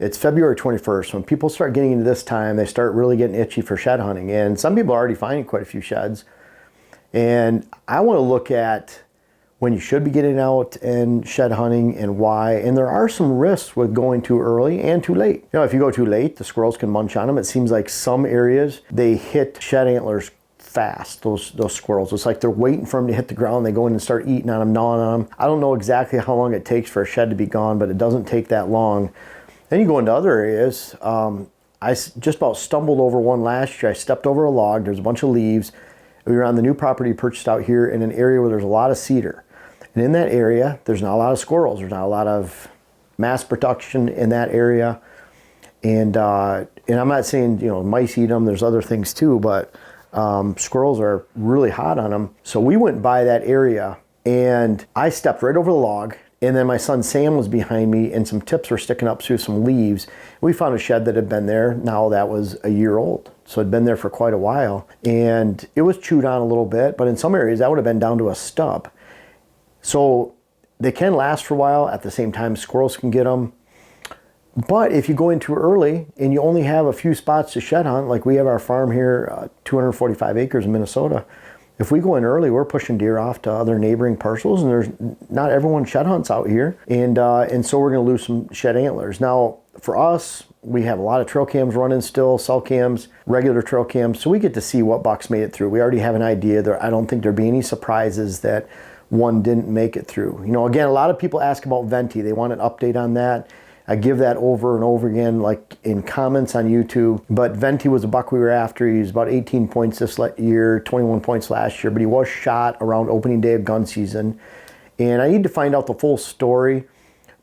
It's February 21st. When people start getting into this time, they start really getting itchy for shed hunting. And some people are already finding quite a few sheds. And I want to look at when you should be getting out and shed hunting and why. And there are some risks with going too early and too late. If you go too late, the squirrels can munch on them. It seems like some areas, they hit shed antlers fast, those squirrels. It's like they're waiting for them to hit the ground. They go in and start eating on them, gnawing on them. I don't know exactly how long it takes for a shed to be gone, but it doesn't take that long. Then you go into other areas. I just about stumbled over one last year. I stepped over a log. There's a bunch of leaves. We were on the new property purchased out here in an area where there's a lot of cedar. And in that area, there's not a lot of squirrels. There's not a lot of mass production in that area. And I'm not saying, mice eat them. There's other things too, but squirrels are really hot on them. So we went by that area and I stepped right over the log. And then my son Sam was behind me and some tips were sticking up through some leaves. We found a shed that had been there. Now that was a year old. So it'd been there for quite a while. And it was chewed on a little bit, but in some areas that would have been down to a stub. So they can last for a while. At the same time, squirrels can get them. But if you go in too early and you only have a few spots to shed hunt, like we have our farm here, 245 acres in Minnesota. If we go in early, we're pushing deer off to other neighboring parcels, and there's not everyone shed hunts out here. And so we're going to lose some shed antlers. Now, for us, we have a lot of trail cams running still, cell cams, regular trail cams. So we get to see what bucks made it through. We already have an idea there. I don't think there'll be any surprises that one didn't make it through. Again, a lot of people ask about Venti. They want an update on that. I give that over and over again, like in comments on YouTube. But Venti was a buck we were after. He was about 18 points this year, 21 points last year. But he was shot around opening day of gun season. And I need to find out the full story.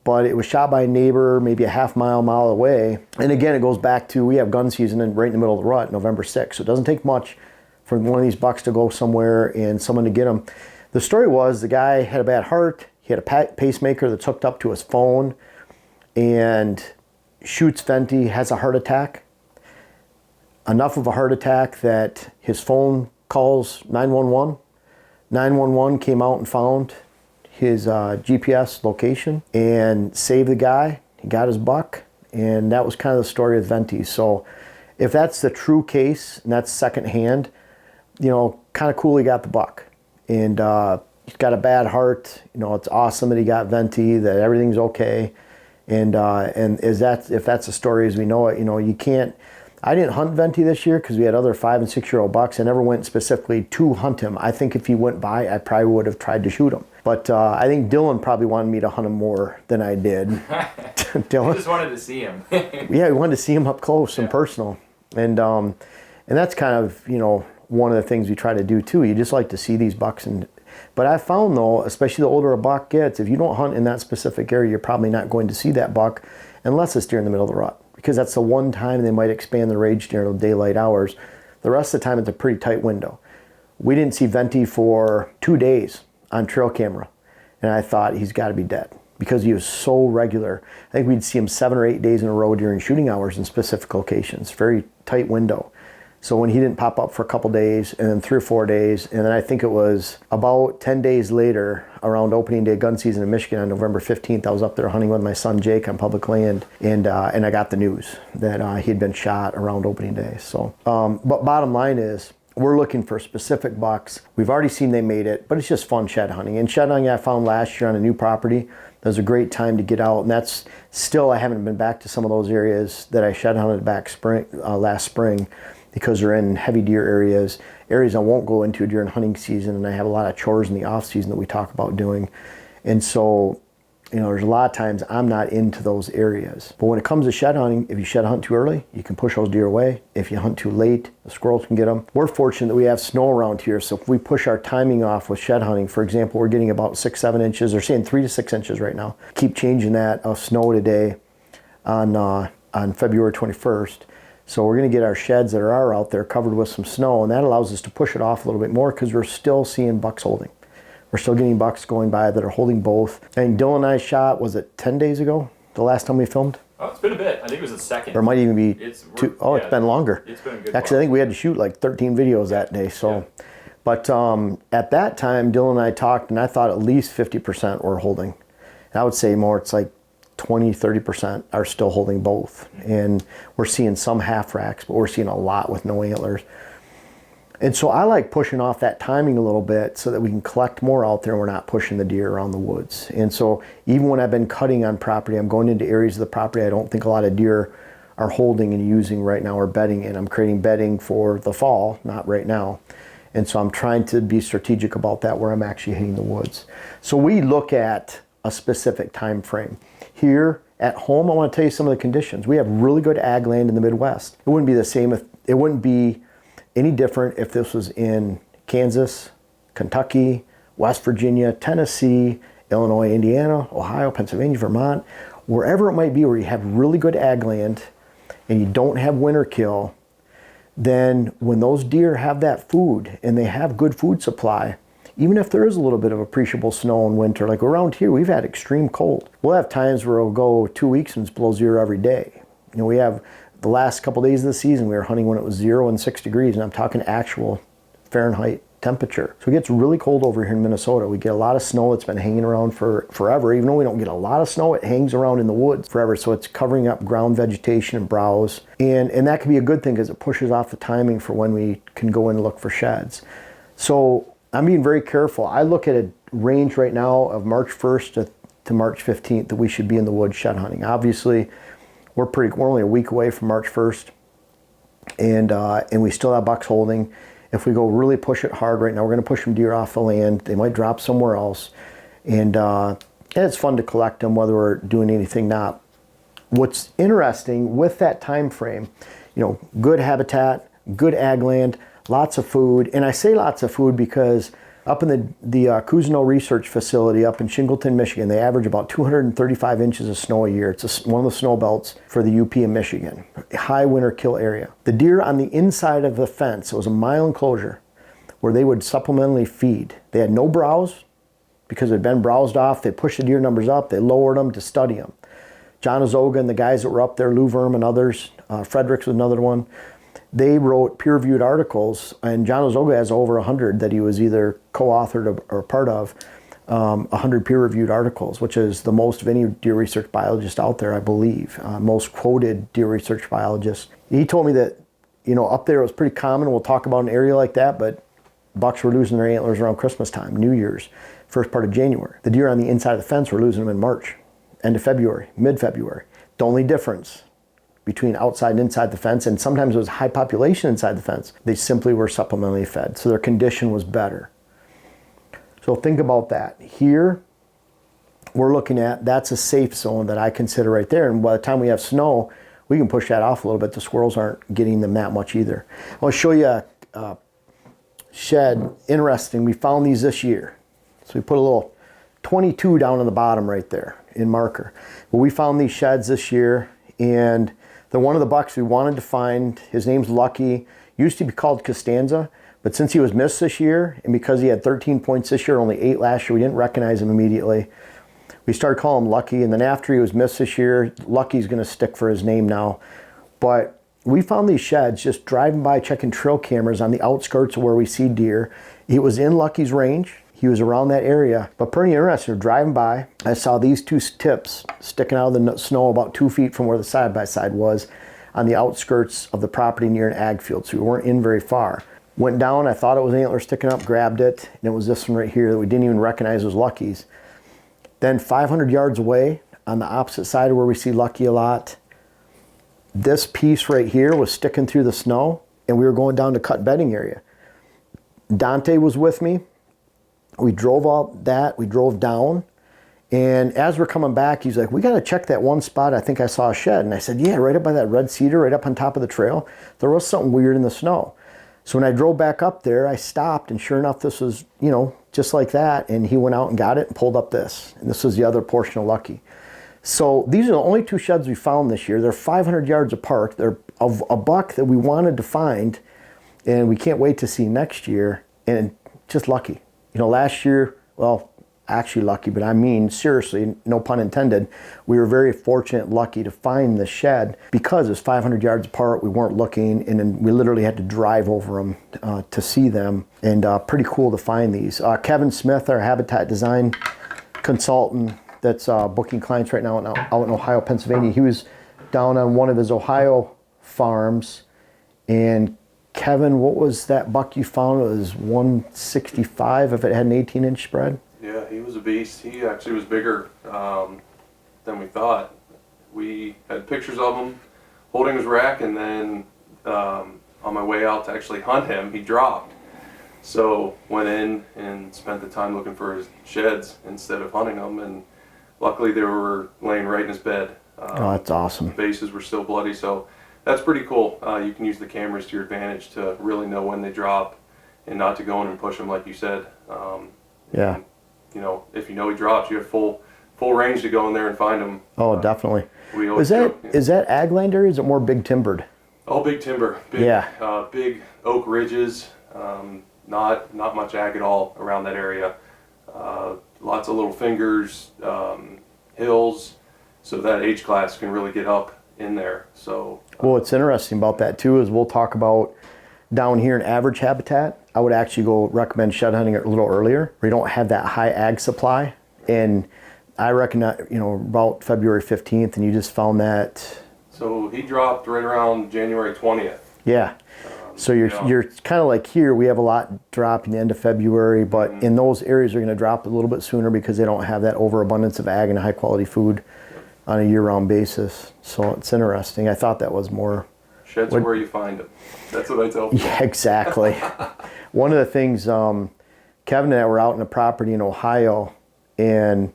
But it was shot by a neighbor maybe a mile away. And again, it goes back to we have gun season right in the middle of the rut, November 6th. So it doesn't take much for one of these bucks to go somewhere and someone to get him. The story was the guy had a bad heart. He had a pacemaker that's hooked up to his phone and shoots Venti, has a heart attack. Enough of a heart attack that his phone calls 911. 911 came out and found his GPS location and saved the guy. He got his buck, and that was kind of the story of Venti. So if that's the true case and that's secondhand, kind of cool he got the buck. And he's got a bad heart. It's awesome that he got Venti, that everything's okay. And if that's the story as we know it, you can't. I didn't hunt Venti this year because we had other 5 and 6 year old bucks. I never went specifically to hunt him. I think if he went by, I probably would have tried to shoot him. But I think Dylan probably wanted me to hunt him more than I did. Dylan just wanted to see him. Yeah, we wanted to see him up close and personal. And that's kind of one of the things we try to do too. You just like to see these bucks. But I found though, especially the older a buck gets, if you don't hunt in that specific area, you're probably not going to see that buck unless it's during the middle of the rut. Because that's the one time they might expand the range during the daylight hours. The rest of the time it's a pretty tight window. We didn't see Venti for 2 days on trail camera. And I thought he's got to be dead because he was so regular. I think we'd see him 7 or 8 days in a row during shooting hours in specific locations. Very tight window. So when he didn't pop up for a couple days and then 3 or 4 days, and then I think it was about 10 days later around opening day gun season in Michigan on November 15th, I was up there hunting with my son Jake on public land, and I got the news that he'd been shot around opening day. So, but bottom line is, we're looking for specific bucks. We've already seen they made it, but it's just fun shed hunting. And shed hunting I found last year on a new property, that was a great time to get out. And that's still, I haven't been back to some of those areas that I shed hunted back last spring because they're in heavy deer areas I won't go into during hunting season. And I have a lot of chores in the off season that we talk about doing. And so, there's a lot of times I'm not into those areas. But when it comes to shed hunting, if you shed hunt too early, you can push those deer away. If you hunt too late, the squirrels can get them. We're fortunate that we have snow around here, so if we push our timing off with shed hunting, for example, we're getting about 6-7 inches. They're saying 3 to 6 inches right now. Keep changing that of snow today on February 21st. So we're going to get our sheds that are out there covered with some snow, and that allows us to push it off a little bit more because we're still seeing bucks holding. We're still getting bucks going by that are holding both. I think Dylan and I shot, was it 10 days ago, the last time we filmed? Oh, it's been a bit. I think it was the second. Or it might even be it's been longer. It's been a good Actually, while. I think we had to shoot like 13 videos that day. So, yeah. But at that time, Dylan and I talked, and I thought at least 50% were holding. And I would say more, it's like 20-30% are still holding both. And we're seeing some half racks, but we're seeing a lot with no antlers. And so I like pushing off that timing a little bit so that we can collect more out there and we're not pushing the deer around the woods. And so even when I've been cutting on property, I'm going into areas of the property I don't think a lot of deer are holding and using right now or bedding in. I'm creating bedding for the fall, not right now. And so I'm trying to be strategic about that where I'm actually hitting the woods. So we look at a specific time frame. Here at home, I want to tell you some of the conditions. We have really good ag land in the Midwest. It wouldn't be the same if it wouldn't be any different if this was in Kansas, Kentucky, West Virginia, Tennessee, Illinois, Indiana, Ohio, Pennsylvania, Vermont, wherever it might be where you have really good ag land and you don't have winter kill. Then when those deer have that food and they have good food supply, even if there is a little bit of appreciable snow in winter, like around here, we've had extreme cold. We'll have times where it'll go 2 weeks and it's below zero every day. You know, we have the last couple of days of the season, we were hunting when it was 0 and 6 degrees, and I'm talking actual Fahrenheit temperature. So it gets really cold over here in Minnesota. We get a lot of snow that's been hanging around for forever. Even though we don't get a lot of snow, it hangs around in the woods forever. So it's covering up ground vegetation and browse. And that can be a good thing because it pushes off the timing for when we can go in and look for sheds. So I'm being very careful. I look at a range right now of March 1st to March 15th that we should be in the woods shed hunting. Obviously, we're only a week away from March 1st, and we still have bucks holding. If we go really push it hard right now, we're going to push some deer off the land. They might drop somewhere else, and it's fun to collect them, whether we're doing anything not. What's interesting with that time frame, you know, good habitat, good ag land, lots of food, and I say lots of food because up in the Cousineau Research Facility up in Shingleton, Michigan, they average about 235 inches of snow a year. It's one of the snow belts for the UP in Michigan, high winter kill area. The deer on the inside of the fence, it was a mile enclosure where they would supplementally feed. They had no browse because it had been browsed off. They pushed the deer numbers up. They lowered them to study them. John Azoga and the guys that were up there, Lou Verm and others, Fredericks was another one, they wrote peer-reviewed articles, and John Azoga has over 100 that he was either co-authored or part of, 100 peer-reviewed articles, which is the most of any deer research biologist out there, I believe, most quoted deer research biologist. He told me that, you know, up there it was pretty common. We'll talk about an area like that, but bucks were losing their antlers around Christmas time, New Year's, first part of January. The deer on the inside of the fence were losing them in March, end of February, mid-February. The only difference between outside and inside the fence, and sometimes it was high population inside the fence, they simply were supplementally fed, so their condition was better. So think about that. Here, we're looking at, that's a safe zone that I consider right there, and by the time we have snow, we can push that off a little bit. The squirrels aren't getting them that much either. I'll show you a shed, interesting, we found these this year. So we put a little 22 down on the bottom right there in marker. Well, we found these sheds this year, and the one of the bucks we wanted to find, his name's Lucky, used to be called Costanza, but since he was missed this year, and because he had 13 points this year, only 8 last year, we didn't recognize him immediately. We started calling him Lucky, and then after he was missed this year, Lucky's gonna stick for his name now. But we found these sheds just driving by, checking trail cameras on the outskirts of where we see deer. It was in Lucky's range. He was around that area, but pretty interesting. Driving by, I saw these two tips sticking out of the snow about 2 feet from where the side-by-side was on the outskirts of the property near an ag field, so we weren't in very far. Went down, I thought it was an antler sticking up, grabbed it, and it was this one right here that we didn't even recognize was Lucky's. Then 500 yards away, on the opposite side of where we see Lucky a lot, this piece right here was sticking through the snow, and we were going down to cut bedding area. Dante was with me. We drove out that, we drove down, and as we're coming back, he's like, we gotta check that one spot, I think I saw a shed. And I said, yeah, right up by that red cedar, right up on top of the trail, there was something weird in the snow. So when I drove back up there, I stopped, and sure enough, this was, you know, just like that, and he went out and got it and pulled up this. And this was the other portion of Lucky. So these are the only 2 sheds we found this year. They're 500 yards apart. They're of a buck that we wanted to find, and we can't wait to see next year, and just lucky. You know, last year, well, actually lucky, but I mean, seriously, no pun intended, we were very fortunate, lucky to find the shed because it's 500 yards apart, we weren't looking, and then we literally had to drive over them to see them, and pretty cool to find these. Kevin Smith, our habitat design consultant, that's booking clients right now out in Ohio, Pennsylvania. He was down on one of his Ohio farms, and Kevin, what was that buck you found? It was 165 if it had an 18-inch spread. Yeah, he was a beast. He actually was bigger than we thought. We had pictures of him holding his rack, and then on my way out to actually hunt him, he dropped. So went in and spent the time looking for his sheds instead of hunting them, and luckily they were laying right in his bed. Oh, that's awesome. The bases were still bloody, so that's pretty cool. You can use the cameras to your advantage to really know when they drop and not to go in and push them like you said. Yeah. And, you know, if you know he drops, you have full range to go in there and find him. Oh, definitely. We always Is that ag land area? Is it more big timbered? all big timber, big oak ridges. Not much ag at all around that area. Lots of little fingers, hills, so that age class can really get up in there. So Well, what's interesting about that too is we'll talk about down here in average habitat. I would actually go recommend shed hunting a little earlier, where you don't have that high ag supply. And I reckon that, about February 15th, and you just found that. So he dropped right around January 20th. Yeah. So you're kind of like here, we have a lot dropping the end of February, but in those areas are going to drop a little bit sooner because they don't have that overabundance of ag and high quality food on a year-round basis. So it's interesting. I thought that was more. Sheds are where you find them. That's what I tell people. Yeah, exactly. One of the things, Kevin and I were out in a property in Ohio, and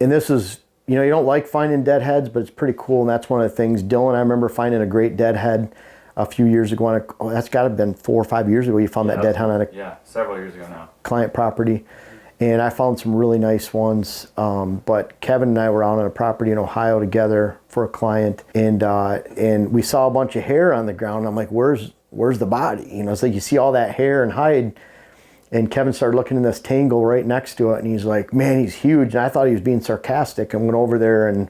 this is, you don't like finding deadheads, but it's pretty cool, and that's one of the things. Dylan, I remember finding a great deadhead a few years ago. That's got to have been 4 or 5 years ago. You found that dead hunt on a several years ago now. Client property, and I found some really nice ones. But Kevin and I were out on a property in Ohio together for a client, and we saw a bunch of hair on the ground. I'm like, where's the body? It's like you see all that hair and hide. And Kevin started looking in this tangle right next to it, and he's like, man, he's huge. And I thought he was being sarcastic, and went over there, and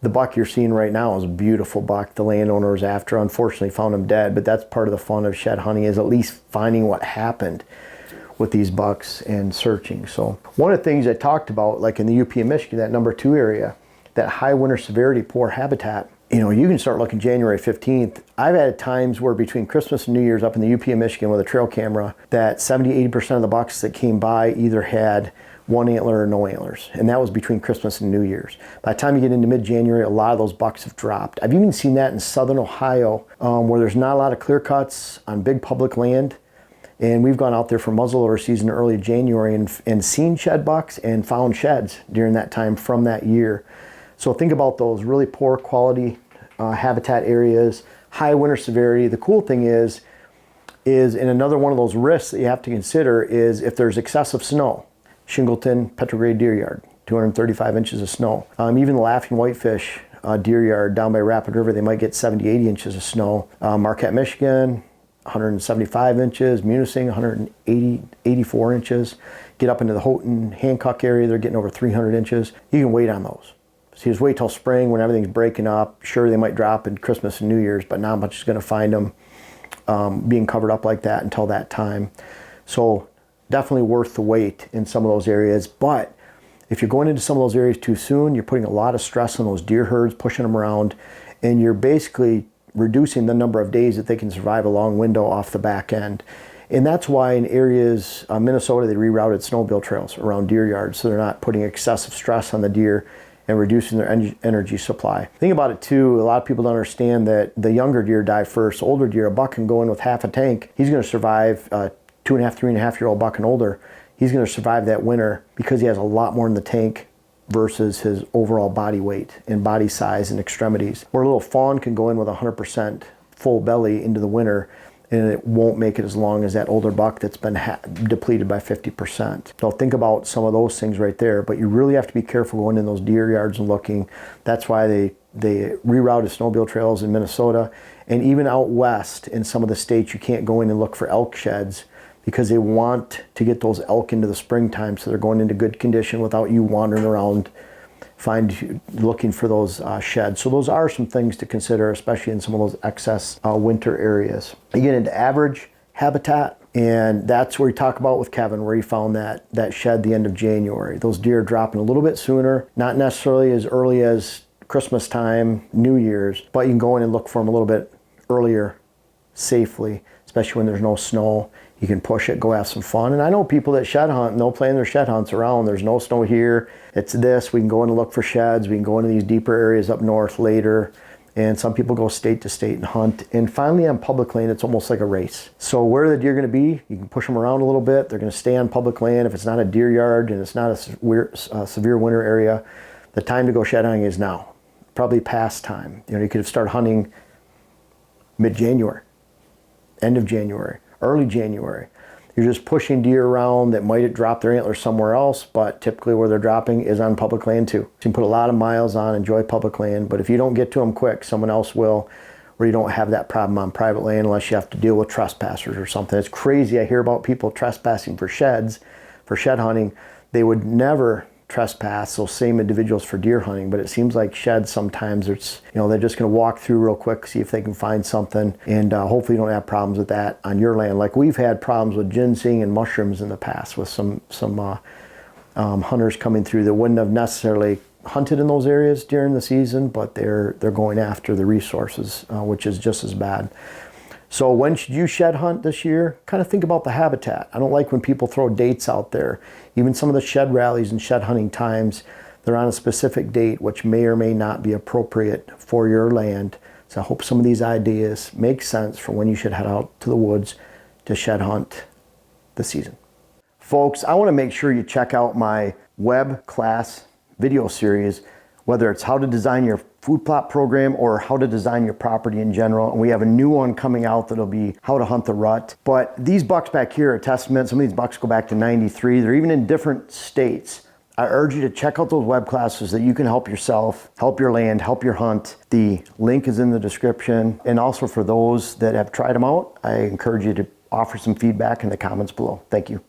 the buck you're seeing right now is a beautiful buck. The landowner was after, unfortunately found him dead, but that's part of the fun of shed hunting, is at least finding what happened with these bucks and searching. So one of the things I talked about, like in the UP of Michigan, that number 2 area, that high winter severity, poor habitat, you can start looking January 15th. I've had times where between Christmas and New Year's up in the UP of Michigan with a trail camera, that 70-80% of the bucks that came by either had one antler or no antlers, and that was between Christmas and New Year's. By the time you get into mid-January, a lot of those bucks have dropped. I've even seen that in southern Ohio, where there's not a lot of clear cuts on big public land, and we've gone out there for muzzleloader season in early January and seen shed bucks and found sheds during that time from that year. So think about those really poor quality habitat areas, high winter severity. The cool thing is in another one of those risks that you have to consider is if there's excessive snow. Shingleton, Petrograd Deer Yard, 235 inches of snow. Even the Laughing Whitefish Deer Yard down by Rapid River, they might get 70, 80 inches of snow. Marquette, Michigan, 175 inches. Munising, 180, 84 inches. Get up into the Houghton, Hancock area, they're getting over 300 inches. You can wait on those. So you just wait till spring when everything's breaking up. Sure, they might drop in Christmas and New Year's, but not much is going to find them being covered up like that until that time. So definitely worth the wait in some of those areas. But if you're going into some of those areas too soon, you're putting a lot of stress on those deer herds, pushing them around, and you're basically reducing the number of days that they can survive a long window off the back end. And that's why in areas, Minnesota, they rerouted snowmobile trails around deer yards, so they're not putting excessive stress on the deer and reducing their energy supply. Think about it too, a lot of people don't understand that the younger deer die first. Older deer, a buck can go in with half a tank. He's going to survive 2.5, 3.5-year-old buck and older. He's going to survive that winter because he has a lot more in the tank versus his overall body weight and body size and extremities. Where a little fawn can go in with 100% full belly into the winter, and it won't make it as long as that older buck that's been depleted by 50%. So think about some of those things right there, but you really have to be careful going in those deer yards and looking. That's why they rerouted snowmobile trails in Minnesota, and even out west in some of the states you can't go in and look for elk sheds because they want to get those elk into the springtime, so they're going into good condition without you wandering around looking for those sheds. So those are some things to consider, especially in some of those excess winter areas. You get into average habitat, And that's where we talk about with Kevin, where he found that shed the end of January. Those deer are dropping a little bit sooner, not necessarily as early as Christmas time, New Year's, but you can go in and look for them a little bit earlier safely, especially when there's no snow. You can push it, go have some fun. And I know people that shed hunt, and they'll plan their shed hunts around. There's no snow here. It's this. We can go in and look for sheds. We can go into these deeper areas up north later. And some people go state to state and hunt. And finally on public land, it's almost like a race. So where the deer are going to be, you can push them around a little bit. They're going to stay on public land. If it's not a deer yard and it's not a severe winter area, the time to go shed hunting is now. Probably past time. You could have started hunting mid-January, end of January, early January. You're just pushing deer around that might have dropped their antlers somewhere else, but typically where they're dropping is on public land too. So you can put a lot of miles on, enjoy public land, but if you don't get to them quick, someone else will, or you don't have that problem on private land unless you have to deal with trespassers or something. It's crazy. I hear about people trespassing for sheds, for shed hunting. They would never trespass those same individuals for deer hunting, but it seems like sheds sometimes it's, they're just going to walk through real quick, see if they can find something, and hopefully you don't have problems with that on your land. Like we've had problems with ginseng and mushrooms in the past with some hunters coming through that wouldn't have necessarily hunted in those areas during the season, but they're going after the resources, which is just as bad. So when should you shed hunt this year? Kind of think about the habitat. I don't like when people throw dates out there. Even some of the shed rallies and shed hunting times, they're on a specific date, which may or may not be appropriate for your land. So I hope some of these ideas make sense for when you should head out to the woods to shed hunt this season. Folks, I want to make sure you check out my web class video series, whether it's how to design your food plot program or how to design your property in general. And we have a new one coming out that'll be how to hunt the rut. But these bucks back here are a testament. Some of these bucks go back to 93. They're even in different states. I urge you to check out those web classes so that you can help yourself, help your land, help your hunt. The link is in the description. And also for those that have tried them out, I encourage you to offer some feedback in the comments below. Thank you.